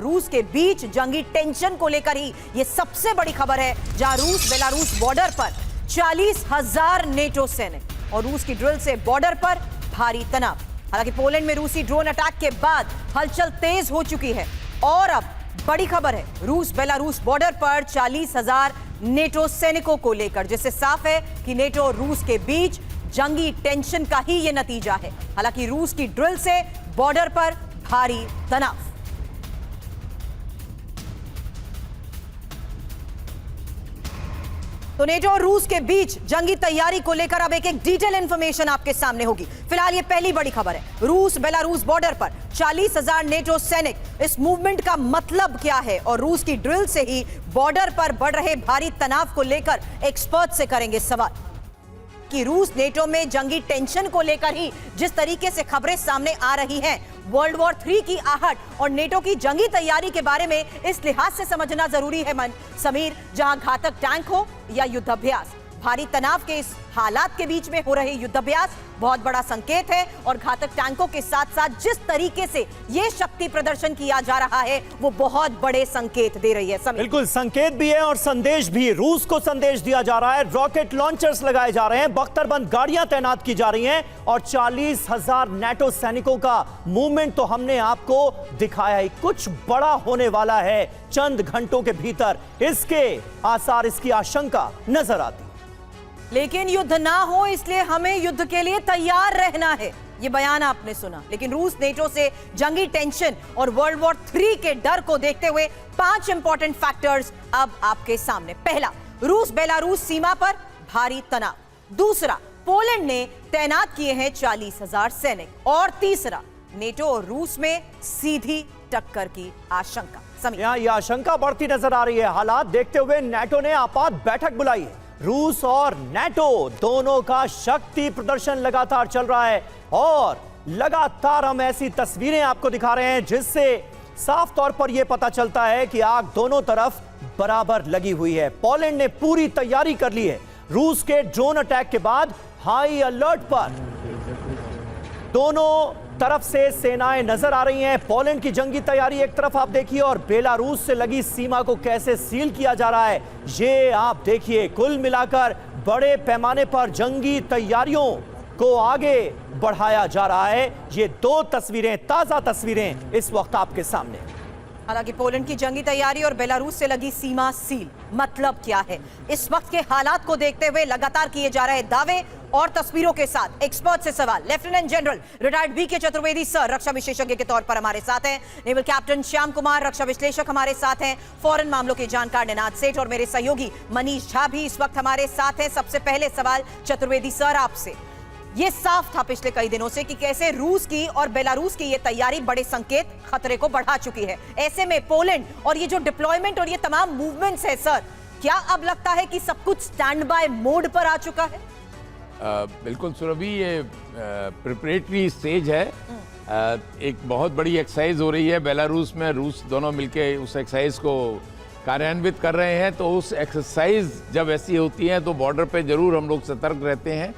रूस के बीच जंगी टेंशन को लेकर ही यह सबसे बड़ी खबर है, जहां रूस बेलारूस बॉर्डर पर 40,000 नेटो सैनिक और रूस की ड्रिल से बॉर्डर पर भारी तनाव। हालांकि पोलैंड में रूसी ड्रोन अटैक के बाद हलचल तेज हो चुकी है और अब बड़ी खबर है रूस बेलारूस बॉर्डर पर 40,000 नेटो सैनिकों को लेकर, जिससे साफ है कि नेटो और रूस के बीच जंगी टेंशन का ही यह नतीजा है। हालांकि रूस की ड्रिल से बॉर्डर पर भारी तनाव। तो नेटो और रूस के बीच जंगी तैयारी को लेकर अब एक डिटेल इंफॉर्मेशन आपके सामने होगी। फिलहाल ये पहली बड़ी खबर है, रूस बेलारूस बॉर्डर पर 40,000 नेटो सैनिक। इस मूवमेंट का मतलब क्या है और रूस की ड्रिल से ही बॉर्डर पर बढ़ रहे भारी तनाव को लेकर एक्सपर्ट से करेंगे सवाल कि रूस नेटो में जंगी टेंशन को लेकर ही जिस तरीके से खबरें सामने आ रही हैं, वर्ल्ड वॉर 3 की आहट और नेटो की जंगी तैयारी के बारे में इस लिहाज से समझना जरूरी है समीर, जहां घातक टैंक हो या युद्धाभ्यास, भारी तनाव के इस हालात के बीच में हो रहे युद्धाभ्यास बहुत बड़ा संकेत है और घातक टैंकों के साथ साथ जिस तरीके से यह शक्ति प्रदर्शन किया जा रहा है वो बहुत बड़े संकेत दे रही है। बिल्कुल संकेत भी है और संदेश भी। रूस को संदेश दिया जा रहा है, रॉकेट लॉन्चर्स लगाए जा रहे हैं, बख्तरबंद गाड़ियां तैनात की जा रही हैं और 40,000 नेटो सैनिकों का मूवमेंट तो हमने आपको दिखाया ही। कुछ बड़ा होने वाला है चंद घंटों के भीतर, इसके आसार, इसकी आशंका नजर आती। लेकिन युद्ध ना हो इसलिए हमें युद्ध के लिए तैयार रहना है, ये बयान आपने सुना। लेकिन रूस नेटो से जंगी टेंशन और वर्ल्ड वॉर 3 के डर को देखते हुए 5 इंपॉर्टेंट फैक्टर्स अब आपके सामने। पहला, रूस बेलारूस सीमा पर भारी तनाव। दूसरा, पोलैंड ने तैनात किए हैं 40,000 सैनिक। और तीसरा, नेटो और रूस में सीधी टक्कर की आशंका। यहां यह आशंका बढ़ती नजर आ रही है। हालात देखते हुए नेटो ने आपात बैठक बुलाई है। रूस और नेटो दोनों का शक्ति प्रदर्शन लगातार चल रहा है और लगातार हम ऐसी तस्वीरें आपको दिखा रहे हैं जिससे साफ तौर पर यह पता चलता है कि आग दोनों तरफ बराबर लगी हुई है। पोलैंड ने पूरी तैयारी कर ली है। रूस के ड्रोन अटैक के बाद हाई अलर्ट पर दोनों तरफ से सेनाएं नजर आ रही हैं। पोलैंड की जंगी तैयारी एक तरफ आप देखिए और बेलारूस से लगी सीमा को कैसे सील किया जा रहा है ये आप देखिए। कुल मिलाकर बड़े पैमाने पर जंगी तैयारियों को आगे बढ़ाया जा रहा है। ये दो तस्वीरें, ताजा तस्वीरें इस वक्त आपके सामने। हालांकि पोलैंड की जंगी तैयारी और बेलारूस से लगी सीमा सील, मतलब क्या है? इस वक्त के हालात को देखते हुए लगातार किए जा रहे दावे और तस्वीरों के साथ एक्सपर्ट से सवाल। Lieutenant general retired VK Chaturvedi sir रक्षा विशेषज्ञ के तौर पर हमारे साथ हैं। नेवल कैप्टन श्याम कुमार रक्षा विश्लेषक हमारे साथ हैं। फॉरेन मामलों के जानकार निनाद सेठ और मेरे सहयोगी मनीष झा भी इस वक्त हमारे साथ हैं। सबसे पहले सवाल चतुर्वेदी सर आपसे। ये साफ था पिछले कई दिनों से कि कैसे रूस की और बेलारूस की ये तैयारी बड़े संकेत खतरे को बढ़ा चुकी है। ऐसे में पोलैंड और ये जो डिप्लॉयमेंट और ये तमाम मूवमेंट्स है सर, क्या अब लगता है कि सब कुछ स्टैंड बाय मोड पर आ चुका है? बिल्कुल सुरभि, ये प्रिपरेटरी स्टेज है। एक बहुत बड़ी एक्सरसाइज हो रही है बेलारूस में, रूस दोनों मिलके उस एक्सरसाइज को कार्यान्वित कर रहे हैं। तो उस एक्सरसाइज जब ऐसी होती है तो बॉर्डर पे जरूर हम लोग सतर्क रहते हैं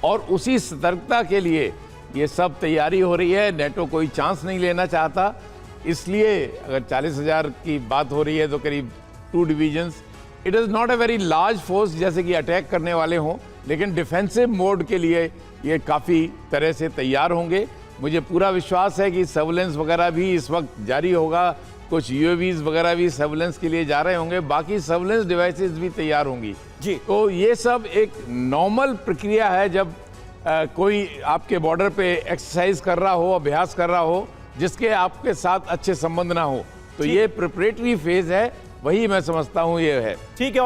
और उसी सतर्कता के लिए ये सब तैयारी हो रही है। नेटो कोई चांस नहीं लेना चाहता, इसलिए अगर 40,000 की बात हो रही है तो करीब 2 divisions, it is not a very large force जैसे कि अटैक करने वाले हों, लेकिन डिफेंसिव मोड के लिए ये काफ़ी तरह से तैयार होंगे। मुझे पूरा विश्वास है कि सर्वेलेंस वगैरह भी इस वक्त जारी होगा, कुछ यूएवीज वगैरह भी सर्वेलेंस के लिए जा रहे होंगे, बाकी सर्वेलेंस डिवाइसेस भी तैयार होंगी जी। तो ये सब एक नॉर्मल प्रक्रिया है जब कोई आपके बॉर्डर पे एक्सरसाइज कर रहा हो, अभ्यास कर रहा हो, जिसके आपके साथ अच्छे संबंध ना हो। तो ये प्रिपरेटरी फेज है, वही मैं समझता हूँ ये है। ठीक है।